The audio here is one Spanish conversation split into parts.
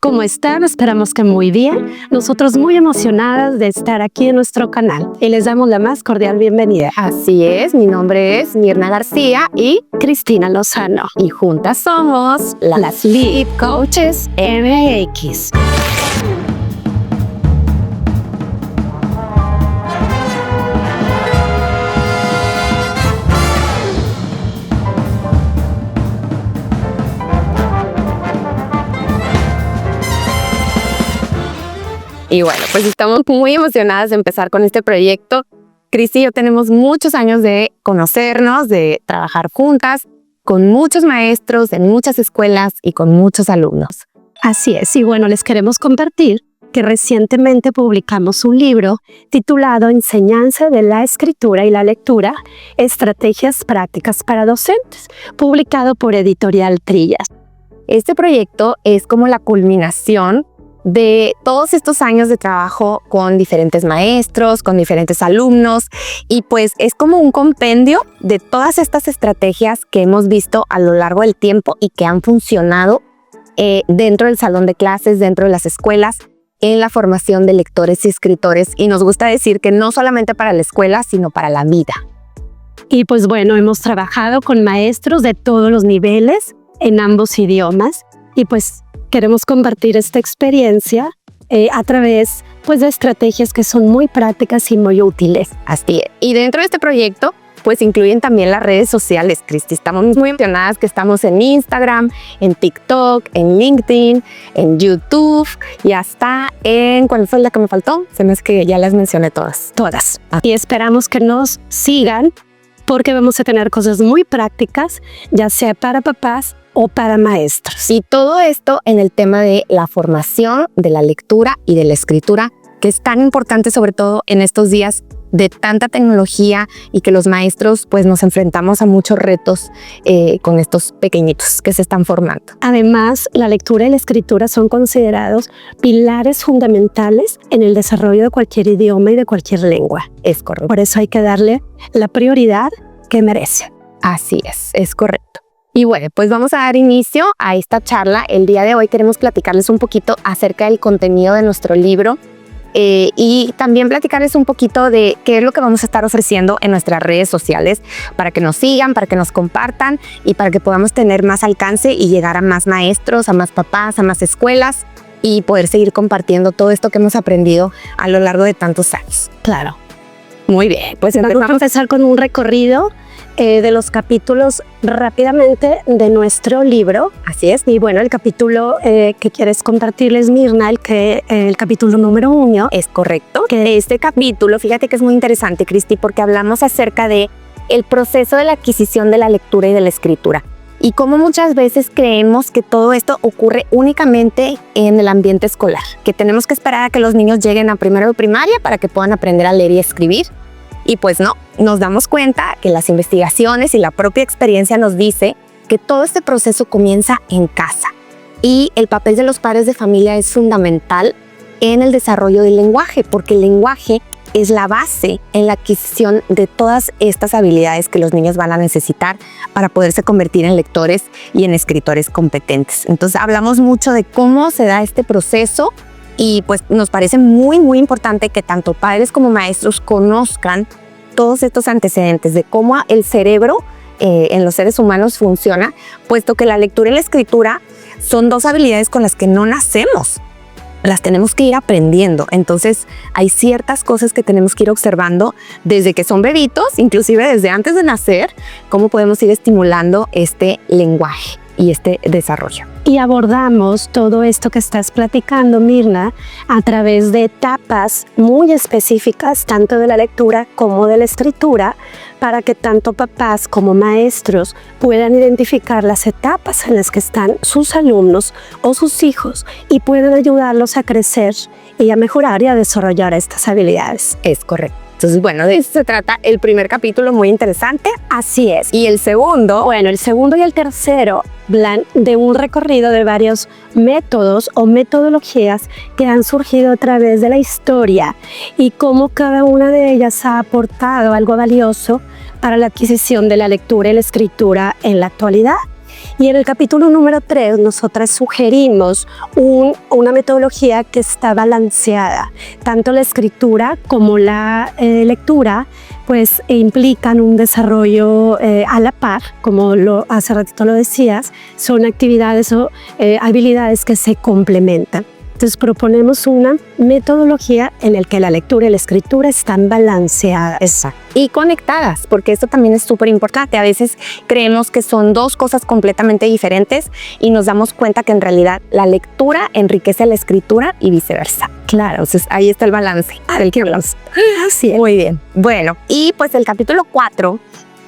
¿Cómo están? Esperamos que muy bien. Nosotros muy emocionadas de estar aquí en nuestro canal y les damos la más cordial bienvenida. Así es, mi nombre es Mirna García y Cristina Lozano. Y juntas somos las Lead Coaches MX. Y bueno, pues estamos muy emocionadas de empezar con este proyecto. Cristi y yo tenemos muchos años de conocernos, de trabajar juntas, con muchos maestros, en muchas escuelas y con muchos alumnos. Así es, y bueno, les queremos compartir que recientemente publicamos un libro titulado Enseñanza de la Escritura y la Lectura, Estrategias Prácticas para Docentes, publicado por Editorial Trillas. Este proyecto es como la culminación de todos estos años de trabajo con diferentes maestros, con diferentes alumnos, y pues es como un compendio de todas estas estrategias que hemos visto a lo largo del tiempo y que han funcionado dentro del salón de clases, dentro de las escuelas, en la formación de lectores y escritores, y nos gusta decir que no solamente para la escuela, sino para la vida. Y pues bueno, hemos trabajado con maestros de todos los niveles en ambos idiomas, y pues queremos compartir esta experiencia a través pues, de estrategias que son muy prácticas y muy útiles. Así es. Y dentro de este proyecto, pues incluyen también las redes sociales, Cristi. Estamos muy emocionadas que estamos en Instagram, en TikTok, en LinkedIn, en YouTube y hasta en... ¿Cuál fue la que me faltó? Se me hace que ya las mencioné todas. Todas. Y esperamos que nos sigan porque vamos a tener cosas muy prácticas, ya sea para papás o para maestros. Y todo esto en el tema de la formación, de la lectura y de la escritura, que es tan importante sobre todo en estos días de tanta tecnología y que los maestros pues nos enfrentamos a muchos retos con estos pequeñitos que se están formando. Además, la lectura y la escritura son considerados pilares fundamentales en el desarrollo de cualquier idioma y de cualquier lengua. Es correcto. Por eso hay que darle la prioridad que merece. Así es correcto. Y bueno, pues vamos a dar inicio a esta charla. El día de hoy queremos platicarles un poquito acerca del contenido de nuestro libro y también platicarles un poquito de qué es lo que vamos a estar ofreciendo en nuestras redes sociales para que nos sigan, para que nos compartan y para que podamos tener más alcance y llegar a más maestros, a más papás, a más escuelas y poder seguir compartiendo todo esto que hemos aprendido a lo largo de tantos años. Claro. Muy bien, pues vamos a empezar con un recorrido de los capítulos rápidamente de nuestro libro. Así es. Y bueno, el capítulo que quieres compartirles, Mirna, el capítulo número 1. Es correcto. Que este capítulo, fíjate que es muy interesante, Cristi, porque hablamos acerca de el proceso de la adquisición de la lectura y de la escritura. Y cómo muchas veces creemos que todo esto ocurre únicamente en el ambiente escolar, que tenemos que esperar a que los niños lleguen a primero de primaria para que puedan aprender a leer y escribir. Y pues no, nos damos cuenta que las investigaciones y la propia experiencia nos dice que todo este proceso comienza en casa. Y el papel de los padres de familia es fundamental en el desarrollo del lenguaje, porque el lenguaje es la base en la adquisición de todas estas habilidades que los niños van a necesitar para poderse convertir en lectores y en escritores competentes. Entonces hablamos mucho de cómo se da este proceso y pues nos parece muy importante que tanto padres como maestros conozcan todos estos antecedentes de cómo el cerebro en los seres humanos funciona, puesto que la lectura y la escritura son dos habilidades con las que no nacemos. Las tenemos que ir aprendiendo. Entonces hay ciertas cosas que tenemos que ir observando desde que son bebitos, inclusive desde antes de nacer, cómo podemos ir estimulando este lenguaje y este desarrollo. Y abordamos todo esto que estás platicando, Mirna, a través de etapas muy específicas, tanto de la lectura como de la escritura, para que tanto papás como maestros puedan identificar las etapas en las que están sus alumnos o sus hijos y puedan ayudarlos a crecer y a mejorar y a desarrollar estas habilidades. Es correcto. Entonces, bueno, de eso se trata el primer capítulo, muy interesante. Así es. Y el segundo. Bueno, el segundo y el tercero hablan de un recorrido de varios métodos o metodologías que han surgido a través de la historia y cómo cada una de ellas ha aportado algo valioso para la adquisición de la lectura y la escritura en la actualidad. Y en el capítulo número 3, nosotras sugerimos una metodología que está balanceada. Tanto la escritura como la lectura pues implican un desarrollo a la par, como hace ratito lo decías, son actividades o habilidades que se complementan. Entonces proponemos una metodología en la que la lectura y la escritura están balanceadas. Exacto. Y conectadas, porque esto también es súper importante. A veces creemos que son dos cosas completamente diferentes y nos damos cuenta que en realidad la lectura enriquece la escritura y viceversa. Claro, entonces ahí está el balance. Del que hablamos. Así es. Muy bien. Bueno, y pues el capítulo 4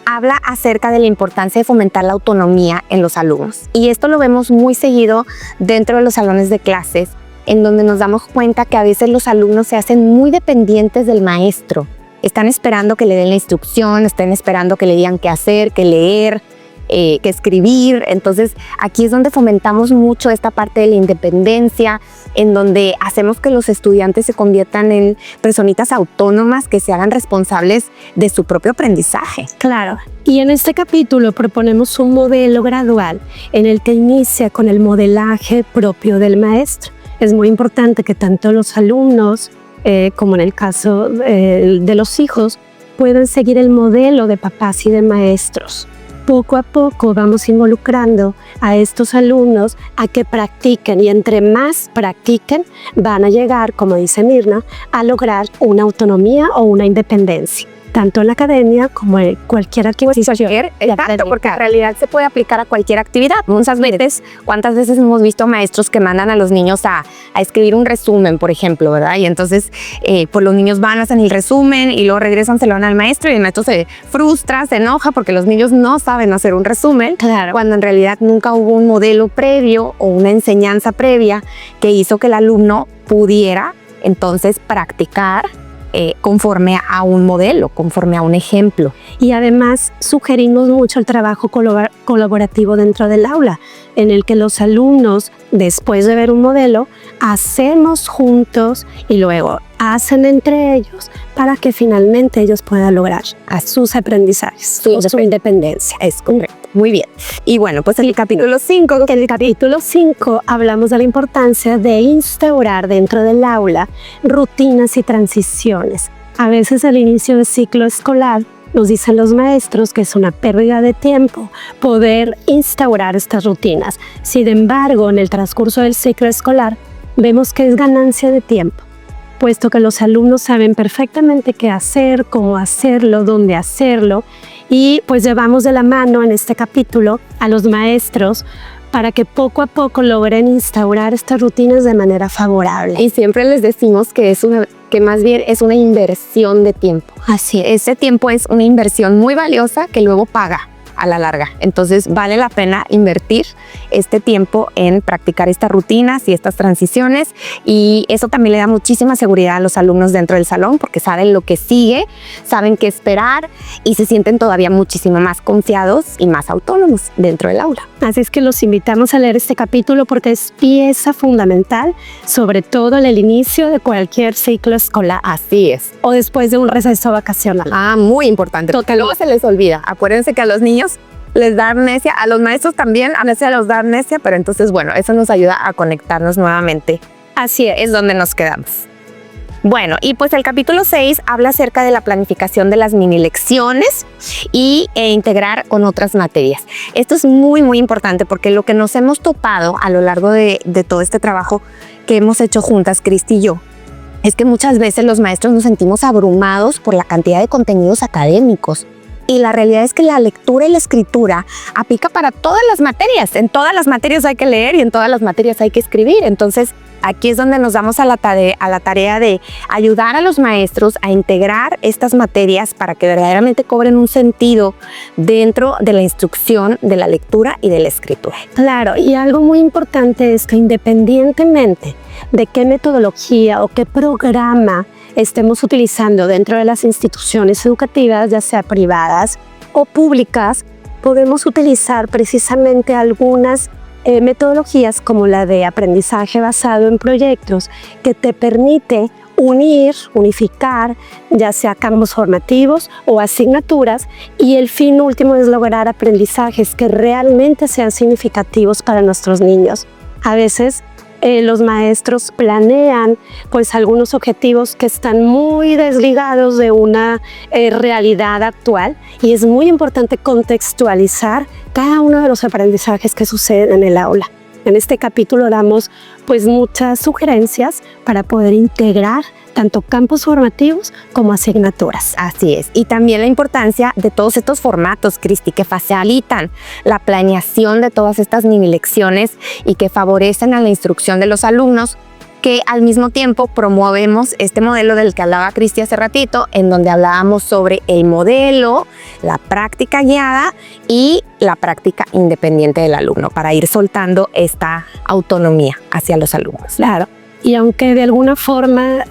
habla acerca de la importancia de fomentar la autonomía en los alumnos. Y esto lo vemos muy seguido dentro de los salones de clases, en donde nos damos cuenta que a veces los alumnos se hacen muy dependientes del maestro. Están esperando que le den la instrucción, están esperando que le digan qué hacer, qué leer, qué escribir. Entonces aquí es donde fomentamos mucho esta parte de la independencia, en donde hacemos que los estudiantes se conviertan en personitas autónomas que se hagan responsables de su propio aprendizaje. Claro. Y en este capítulo proponemos un modelo gradual en el que inicia con el modelaje propio del maestro. Es muy importante que tanto los alumnos como en el caso de los hijos puedan seguir el modelo de papás y de maestros. Poco a poco vamos involucrando a estos alumnos a que practiquen, y entre más practiquen van a llegar, como dice Mirna, a lograr una autonomía o una independencia, tanto en la academia como en cualquier actividad. Exacto, porque en realidad se puede aplicar a cualquier actividad. Muchas veces, ¿cuántas veces hemos visto maestros que mandan a los niños a escribir un resumen, por ejemplo, ¿verdad? Y entonces, pues los niños van, hacen el resumen y luego regresan, se lo dan al maestro y el maestro se frustra, se enoja porque los niños no saben hacer un resumen, claro, cuando en realidad nunca hubo un modelo previo o una enseñanza previa que hizo que el alumno pudiera entonces practicar conforme a un modelo, conforme a un ejemplo. Y además sugerimos mucho el trabajo colaborativo dentro del aula, en el que los alumnos, después de ver un modelo, hacemos juntos y luego hacen entre ellos para que finalmente ellos puedan lograr a sus aprendizajes, su independencia. Es correcto. Muy bien. Y bueno, pues en el capítulo 5, en el capítulo 5 hablamos de la importancia de instaurar dentro del aula rutinas y transiciones. A veces al inicio del ciclo escolar nos dicen los maestros que es una pérdida de tiempo poder instaurar estas rutinas. Sin embargo, en el transcurso del ciclo escolar vemos que es ganancia de tiempo, puesto que los alumnos saben perfectamente qué hacer, cómo hacerlo, dónde hacerlo, y pues llevamos de la mano en este capítulo a los maestros para que poco a poco logren instaurar estas rutinas de manera favorable. Y siempre les decimos que más bien es una inversión de tiempo. Así es. Ese tiempo es una inversión muy valiosa que luego paga a la larga. Entonces vale la pena invertir este tiempo en practicar estas rutinas y estas transiciones, y eso también le da muchísima seguridad a los alumnos dentro del salón porque saben lo que sigue, saben qué esperar y se sienten todavía muchísimo más confiados y más autónomos dentro del aula. Así es que los invitamos a leer este capítulo porque es pieza fundamental, sobre todo en el inicio de cualquier ciclo escolar. Así es. O después de un receso vacacional. Muy importante. Porque luego se les olvida. Acuérdense que a los niños les da amnesia, a los maestros también amnesia los da amnesia, pero entonces bueno, eso nos ayuda a conectarnos nuevamente. Así es donde nos quedamos. Bueno, y pues el capítulo 6 habla acerca de la planificación de las mini lecciones e integrar con otras materias. Esto es muy, muy importante porque lo que nos hemos topado a lo largo de todo este trabajo que hemos hecho juntas, Cristi y yo, es que muchas veces los maestros nos sentimos abrumados por la cantidad de contenidos académicos. Y la realidad es que la lectura y la escritura aplica para todas las materias. En todas las materias hay que leer y en todas las materias hay que escribir. Entonces, aquí es donde nos damos a la tarea de ayudar a los maestros a integrar estas materias para que verdaderamente cobren un sentido dentro de la instrucción de la lectura y de la escritura. Claro, y algo muy importante es que independientemente de qué metodología o qué programa estemos utilizando dentro de las instituciones educativas, ya sea privadas o públicas, podemos utilizar precisamente algunas metodologías como la de aprendizaje basado en proyectos que te permite unificar, ya sea campos formativos o asignaturas, y el fin último es lograr aprendizajes que realmente sean significativos para nuestros niños. A veces los maestros planean pues algunos objetivos que están muy desligados de una realidad actual, y es muy importante contextualizar cada uno de los aprendizajes que suceden en el aula. En este capítulo damos pues muchas sugerencias para poder integrar tanto campos formativos como asignaturas. Así es. Y también la importancia de todos estos formatos, Cristi, que facilitan la planeación de todas estas mini lecciones y que favorecen a la instrucción de los alumnos, que al mismo tiempo promovemos este modelo del que hablaba Cristi hace ratito, en donde hablábamos sobre el modelo, la práctica guiada y la práctica independiente del alumno, para ir soltando esta autonomía hacia los alumnos. Claro. Y aunque de alguna forma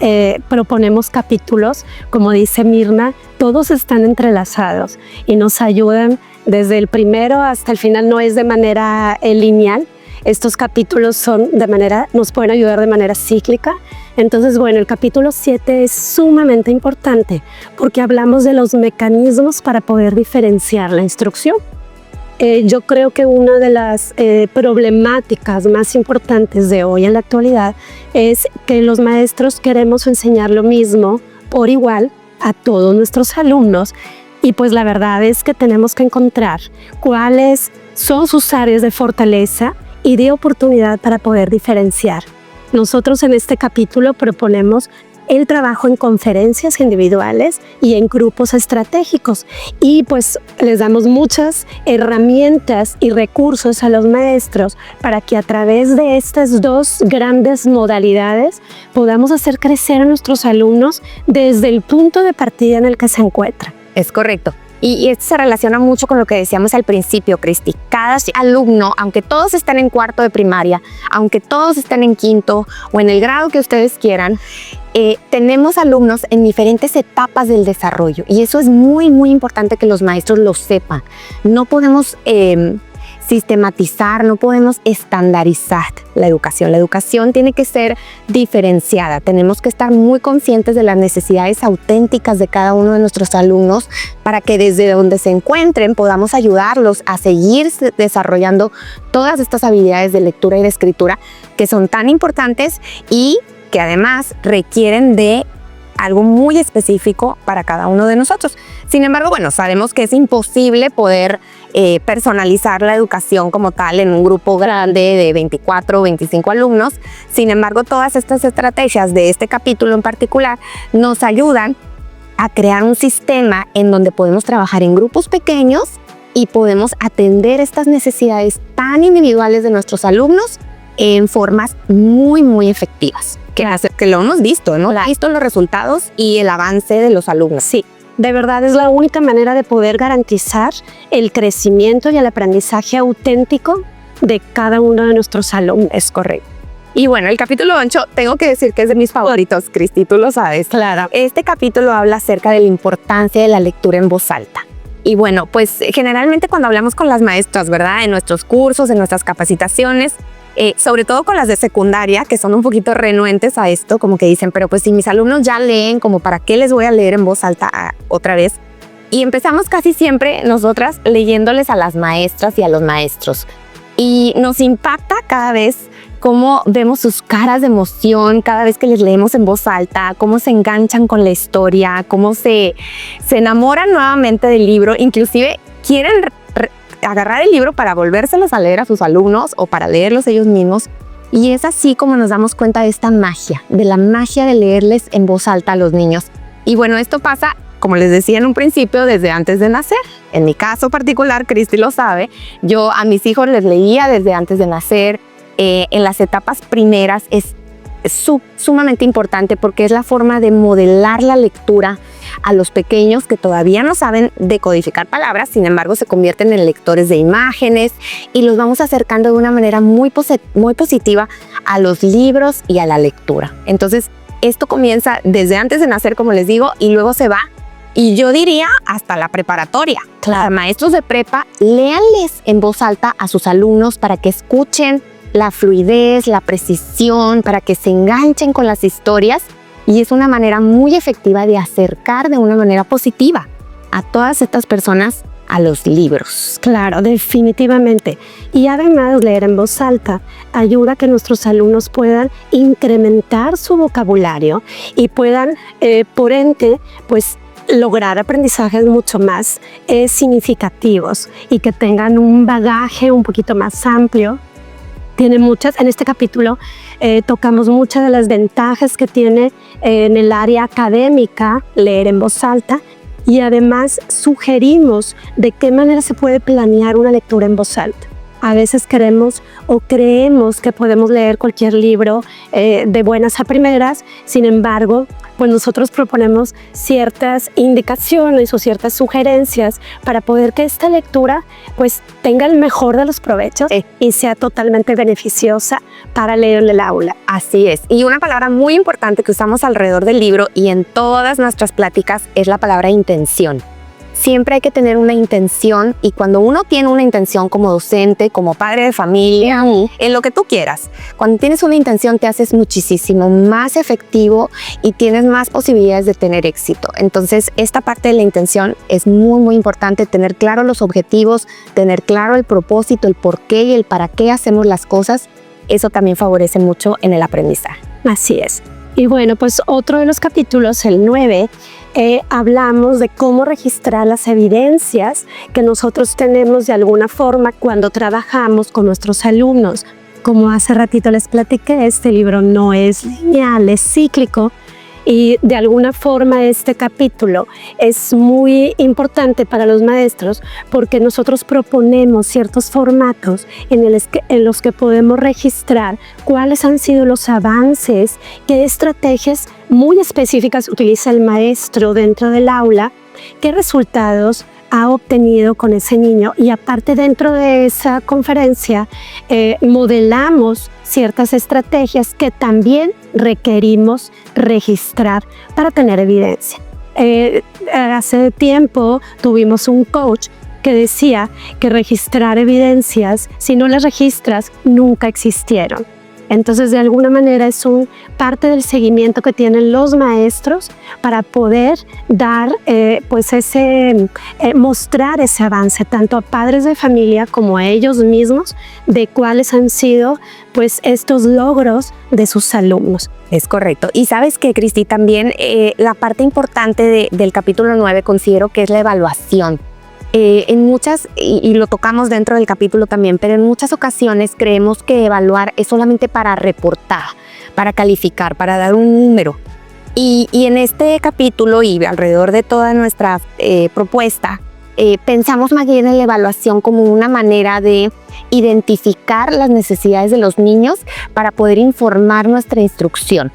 proponemos capítulos, como dice Mirna, todos están entrelazados y nos ayudan desde el primero hasta el final, no es de manera lineal. Estos capítulos nos pueden ayudar de manera cíclica. Entonces, bueno, el capítulo 7 es sumamente importante porque hablamos de los mecanismos para poder diferenciar la instrucción. Yo creo que una de las problemáticas más importantes de hoy en la actualidad es que los maestros queremos enseñar lo mismo por igual a todos nuestros alumnos, y pues la verdad es que tenemos que encontrar cuáles son sus áreas de fortaleza y de oportunidad para poder diferenciar. Nosotros en este capítulo proponemos el trabajo en conferencias individuales y en grupos estratégicos, y pues les damos muchas herramientas y recursos a los maestros para que a través de estas dos grandes modalidades podamos hacer crecer a nuestros alumnos desde el punto de partida en el que se encuentran. Es correcto. Y esto se relaciona mucho con lo que decíamos al principio, Cristi. Cada alumno, aunque todos estén en cuarto de primaria, aunque todos estén en quinto o en el grado que ustedes quieran, tenemos alumnos en diferentes etapas del desarrollo, y eso es muy, muy importante que los maestros lo sepan. No podemos sistematizar, no podemos estandarizar la educación. La educación tiene que ser diferenciada. Tenemos que estar muy conscientes de las necesidades auténticas de cada uno de nuestros alumnos para que desde donde se encuentren podamos ayudarlos a seguir desarrollando todas estas habilidades de lectura y de escritura que son tan importantes y que además requieren de algo muy específico para cada uno de nosotros. Sin embargo, bueno, sabemos que es imposible poder personalizar la educación como tal en un grupo grande de 24 o 25 alumnos. Sin embargo, todas estas estrategias de este capítulo en particular nos ayudan a crear un sistema en donde podemos trabajar en grupos pequeños y podemos atender estas necesidades tan individuales de nuestros alumnos en formas muy, muy efectivas. Que lo hemos visto, ¿no? Claro. Visto los resultados y el avance de los alumnos. Sí, de verdad es la única manera de poder garantizar el crecimiento y el aprendizaje auténtico de cada uno de nuestros alumnos. Es correcto. Y bueno, el capítulo 8, tengo que decir que es de mis favoritos, Cristi, tú lo sabes. Claro. Este capítulo habla acerca de la importancia de la lectura en voz alta. Y bueno, pues generalmente cuando hablamos con las maestras, ¿verdad? En nuestros cursos, en nuestras capacitaciones, sobre todo con las de secundaria, que son un poquito renuentes a esto, como que dicen, pero pues si mis alumnos ya leen, como para qué les voy a leer en voz alta otra vez. Y empezamos casi siempre nosotras leyéndoles a las maestras y a los maestros. Y nos impacta cada vez cómo vemos sus caras de emoción cada vez que les leemos en voz alta, cómo se enganchan con la historia, cómo se enamoran nuevamente del libro, inclusive quieren agarrar el libro para volvérselos a leer a sus alumnos o para leerlos ellos mismos. Y es así como nos damos cuenta de esta magia, de la magia de leerles en voz alta a los niños. Y bueno, esto pasa, como les decía en un principio, desde antes de nacer. En mi caso particular, Cristi lo sabe, yo a mis hijos les leía desde antes de nacer. En las etapas primeras es sumamente importante porque es la forma de modelar la lectura a los pequeños que todavía no saben decodificar palabras, sin embargo se convierten en lectores de imágenes y los vamos acercando de una manera muy positiva a los libros y a la lectura. Entonces esto comienza desde antes de nacer, como les digo, y luego se va, y yo diría hasta la preparatoria. Claro. Maestros de prepa, léanles en voz alta a sus alumnos para que escuchen la fluidez, la precisión, para que se enganchen con las historias Y es una manera muy efectiva de acercar de una manera positiva a todas estas personas a los libros. Claro, definitivamente. Y además leer en voz alta ayuda a que nuestros alumnos puedan incrementar su vocabulario y puedan, por ende, pues lograr aprendizajes mucho más significativos y que tengan un bagaje un poquito más amplio. Tiene muchas, en este capítulo tocamos muchas de las ventajas que tiene en el área académica leer en voz alta, y además sugerimos de qué manera se puede planear una lectura en voz alta. A veces queremos o creemos que podemos leer cualquier libro de buenas a primeras, sin embargo, pues nosotros proponemos ciertas indicaciones o ciertas sugerencias para poder que esta lectura pues tenga el mejor de los provechos y sea totalmente beneficiosa para leer en el aula. Así es. Y una palabra muy importante que usamos alrededor del libro y en todas nuestras pláticas es la palabra intención. Siempre hay que tener una intención, y cuando uno tiene una intención como docente, como padre de familia, en lo que tú quieras, cuando tienes una intención te haces muchísimo más efectivo y tienes más posibilidades de tener éxito. Entonces, esta parte de la intención es muy, muy importante, tener claro los objetivos, tener claro el propósito, el por qué y el para qué hacemos las cosas. Eso también favorece mucho en el aprendizaje. Así es. Y bueno, pues otro de los capítulos, el 9, hablamos de cómo registrar las evidencias que nosotros tenemos de alguna forma cuando trabajamos con nuestros alumnos. Como hace ratito les platiqué, este libro no es lineal, es cíclico. Y de alguna forma este capítulo es muy importante para los maestros porque nosotros proponemos ciertos formatos en los que podemos registrar cuáles han sido los avances, qué estrategias muy específicas utiliza el maestro dentro del aula, qué resultados ha obtenido con ese niño, y aparte dentro de esa conferencia modelamos ciertas estrategias que también requerimos registrar para tener evidencia. Hace tiempo tuvimos un coach que decía que registrar evidencias, si no las registras, nunca existieron. Entonces, de alguna manera es parte del seguimiento que tienen los maestros para poder dar, mostrar ese avance tanto a padres de familia como a ellos mismos de cuáles han sido, pues, estos logros de sus alumnos. Es correcto. Y sabes que, Cristi, también la parte importante del capítulo 9 considero que es la evaluación. En muchas, y lo tocamos dentro del capítulo también, pero en muchas ocasiones creemos que evaluar es solamente para reportar, para calificar, para dar un número. Y en este capítulo y alrededor de toda nuestra propuesta, pensamos más bien en la evaluación como una manera de identificar las necesidades de los niños para poder informar nuestra instrucción.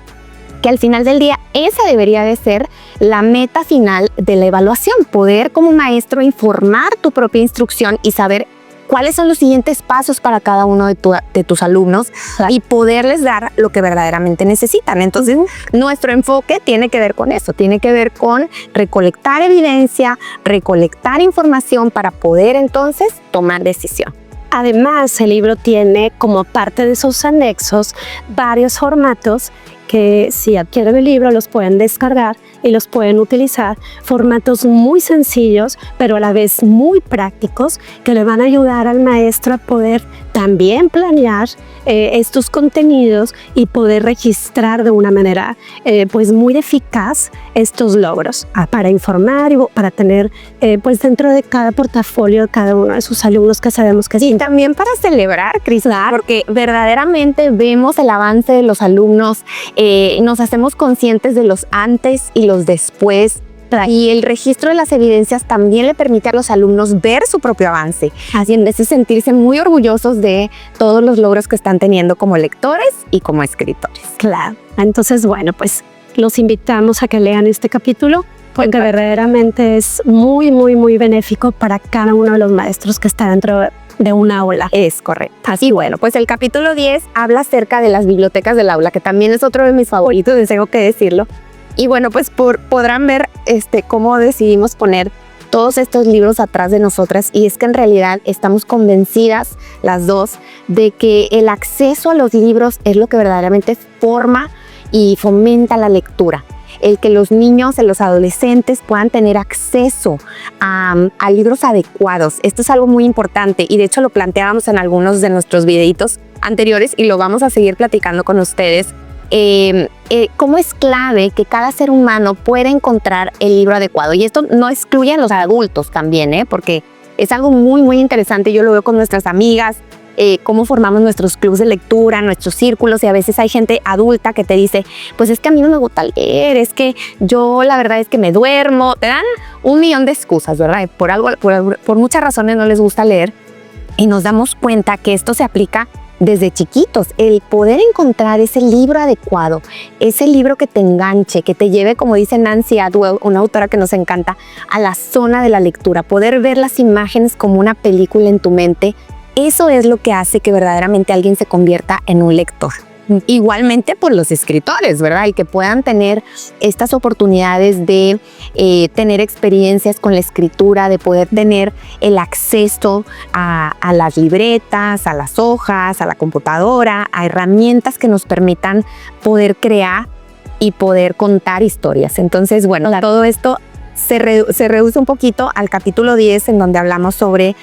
Que al final del día esa debería de ser la meta final de la evaluación, poder como maestro informar tu propia instrucción y saber cuáles son los siguientes pasos para cada uno de tus alumnos y poderles dar lo que verdaderamente necesitan. Entonces, nuestro enfoque tiene que ver con eso, tiene que ver con recolectar evidencia, recolectar información para poder entonces tomar decisión. Además, el libro tiene como parte de sus anexos varios formatos que si adquieren el libro los pueden descargar y los pueden utilizar, formatos muy sencillos pero a la vez muy prácticos que le van a ayudar al maestro a poder también planear estos contenidos y poder registrar de una manera pues muy eficaz estos logros para informar y para tener pues dentro de cada portafolio de cada uno de sus alumnos, que sabemos que sí. Y también para celebrar, Cris, porque verdaderamente vemos el avance de los alumnos, nos hacemos conscientes de los antes y los después. Y el registro de las evidencias también le permite a los alumnos ver su propio avance, haciéndose sentirse muy orgullosos de todos los logros que están teniendo como lectores y como escritores. Claro. Entonces, bueno, pues los invitamos a que lean este capítulo porque verdaderamente es muy, muy, muy benéfico para cada uno de los maestros que está dentro de un aula. Es correcto. Así, bueno, pues el capítulo 10 habla acerca de las bibliotecas del aula, que también es otro de mis favoritos, tengo que decirlo. Y bueno, pues podrán ver cómo decidimos poner todos estos libros atrás de nosotras, y es que en realidad estamos convencidas las dos de que el acceso a los libros es lo que verdaderamente forma y fomenta la lectura. El que los niños y los adolescentes puedan tener acceso a libros adecuados. Esto es algo muy importante y de hecho lo planteábamos en algunos de nuestros videitos anteriores y lo vamos a seguir platicando con ustedes. Cómo es clave que cada ser humano pueda encontrar el libro adecuado. Y esto no excluye a los adultos también, porque es algo muy, muy interesante. Yo lo veo con nuestras amigas, cómo formamos nuestros clubes de lectura, nuestros círculos, y a veces hay gente adulta que te dice, pues es que a mí no me gusta leer, es que yo la verdad es que me duermo. Te dan un millón de excusas, ¿verdad? Por muchas razones no les gusta leer, y nos damos cuenta que esto se aplica desde chiquitos. El poder encontrar ese libro adecuado, ese libro que te enganche, que te lleve, como dice Nancy Atwell, una autora que nos encanta, a la zona de la lectura, poder ver las imágenes como una película en tu mente. Eso es lo que hace que verdaderamente alguien se convierta en un lector. Igualmente por los escritores, ¿verdad? Y que puedan tener estas oportunidades de tener experiencias con la escritura, de poder tener el acceso a las libretas, a las hojas, a la computadora, a herramientas que nos permitan poder crear y poder contar historias. Entonces, bueno, todo esto se reduce un poquito al capítulo 10, en donde hablamos sobre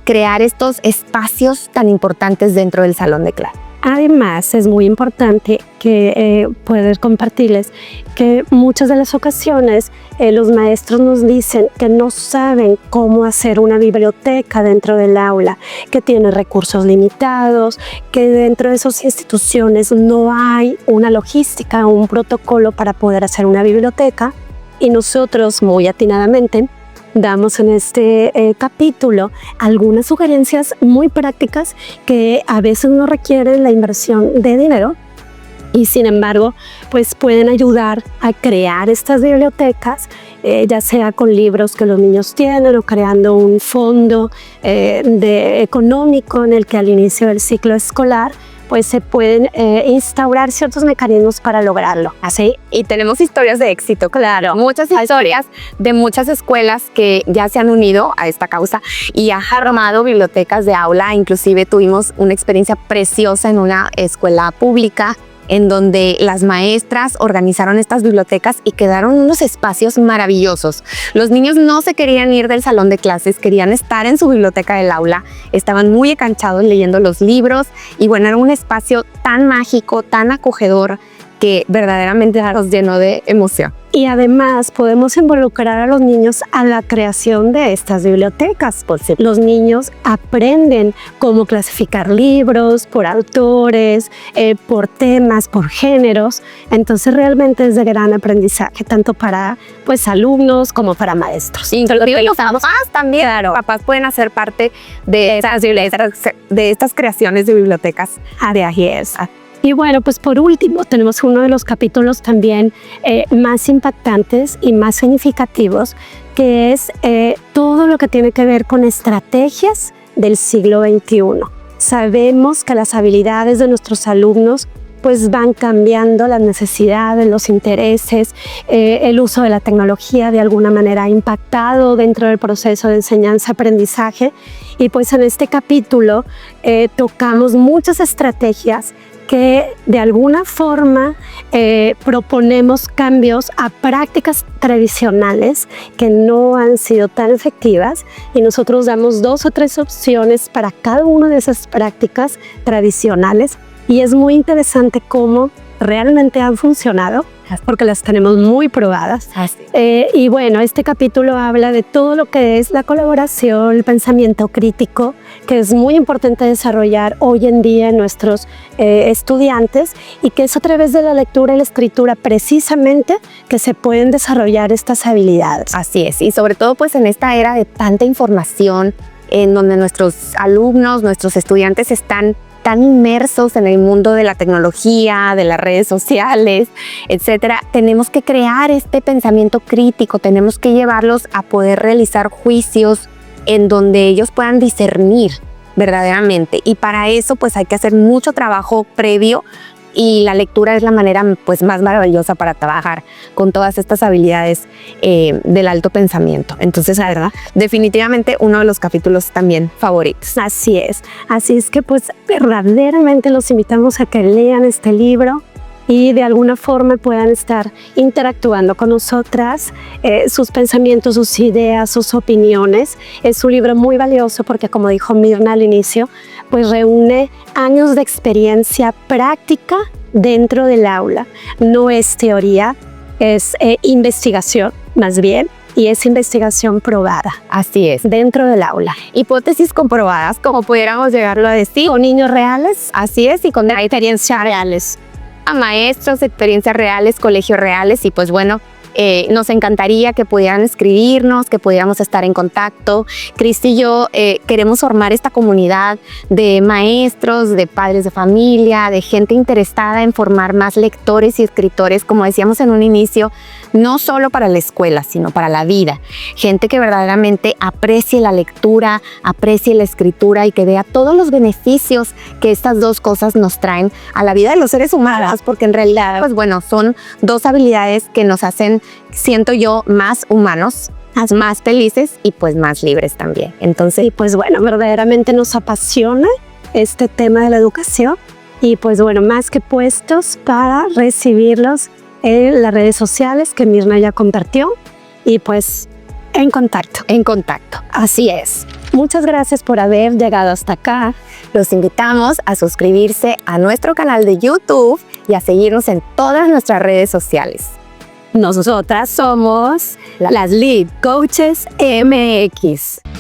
crear estos espacios tan importantes dentro del salón de clase. Además, es muy importante que poder compartirles que muchas de las ocasiones los maestros nos dicen que no saben cómo hacer una biblioteca dentro del aula, que tiene recursos limitados, que dentro de esas instituciones no hay una logística o un protocolo para poder hacer una biblioteca, y nosotros muy atinadamente damos en este capítulo algunas sugerencias muy prácticas que a veces no requieren la inversión de dinero y sin embargo pues pueden ayudar a crear estas bibliotecas, ya sea con libros que los niños tienen o creando un fondo económico en el que al inicio del ciclo escolar pues se pueden instaurar ciertos mecanismos para lograrlo. Así, y tenemos historias de éxito, claro. Muchas historias de muchas escuelas que ya se han unido a esta causa y han armado bibliotecas de aula. Inclusive tuvimos una experiencia preciosa en una escuela pública en donde las maestras organizaron estas bibliotecas y quedaron unos espacios maravillosos. Los niños no se querían ir del salón de clases, querían estar en su biblioteca del aula, estaban muy enganchados leyendo los libros y bueno, era un espacio tan mágico, tan acogedor que verdaderamente nos llenó de emoción. Y además podemos involucrar a los niños a la creación de estas bibliotecas. Los niños aprenden cómo clasificar libros por autores, por temas, por géneros. Entonces realmente es de gran aprendizaje, tanto para pues alumnos como para maestros. Inclusive los papás también. Claro. Papás pueden hacer parte de estas creaciones de bibliotecas. Así es. Y bueno, pues por último tenemos uno de los capítulos también más impactantes y más significativos, que es todo lo que tiene que ver con estrategias del siglo XXI. Sabemos que las habilidades de nuestros alumnos pues van cambiando, las necesidades, los intereses, el uso de la tecnología de alguna manera ha impactado dentro del proceso de enseñanza-aprendizaje, y pues en este capítulo tocamos muchas estrategias que de alguna forma proponemos cambios a prácticas tradicionales que no han sido tan efectivas, y nosotros damos 2 o 3 opciones para cada una de esas prácticas tradicionales, y es muy interesante cómo realmente han funcionado porque las tenemos muy probadas. Y bueno, este capítulo habla de todo lo que es la colaboración, el pensamiento crítico, que es muy importante desarrollar hoy en día en nuestros estudiantes, y que es a través de la lectura y la escritura precisamente que se pueden desarrollar estas habilidades. Así es, y sobre todo pues en esta era de tanta información, en donde nuestros alumnos, nuestros estudiantes están tan inmersos en el mundo de la tecnología, de las redes sociales, etcétera, tenemos que crear este pensamiento crítico, tenemos que llevarlos a poder realizar juicios en donde ellos puedan discernir verdaderamente, y para eso pues hay que hacer mucho trabajo previo, y la lectura es la manera pues más maravillosa para trabajar con todas estas habilidades del alto pensamiento. Entonces, la verdad, definitivamente uno de los capítulos también favoritos. Así es que pues verdaderamente los invitamos a que lean este libro, y de alguna forma puedan estar interactuando con nosotras, sus pensamientos, sus ideas, sus opiniones. Es un libro muy valioso porque, como dijo Mirna al inicio, pues reúne años de experiencia práctica dentro del aula. No es teoría, es investigación más bien, y es investigación probada. Así es. Dentro del aula. Hipótesis comprobadas, como pudiéramos llegarlo a decir. Con niños reales. Así es, y con Experiencias reales. a maestros, experiencias reales, colegios reales, y pues bueno, nos encantaría que pudieran escribirnos, que pudiéramos estar en contacto. Cristi y yo queremos formar esta comunidad de maestros, de padres de familia, de gente interesada en formar más lectores y escritores, como decíamos en un inicio, no solo para la escuela, sino para la vida. Gente que verdaderamente aprecie la lectura, aprecie la escritura y que vea todos los beneficios que estas dos cosas nos traen a la vida de los seres humanos, porque en realidad, pues bueno, son dos habilidades que nos hacen, siento yo, más humanos, más felices y pues más libres también. Entonces, y pues bueno, verdaderamente nos apasiona este tema de la educación y pues bueno, más que puestos para recibirlos en las redes sociales que Mirna ya compartió y pues en contacto. En contacto. Así es. Muchas gracias por haber llegado hasta acá. Los invitamos a suscribirse a nuestro canal de YouTube y a seguirnos en todas nuestras redes sociales. Nosotras somos las Lead Coaches MX.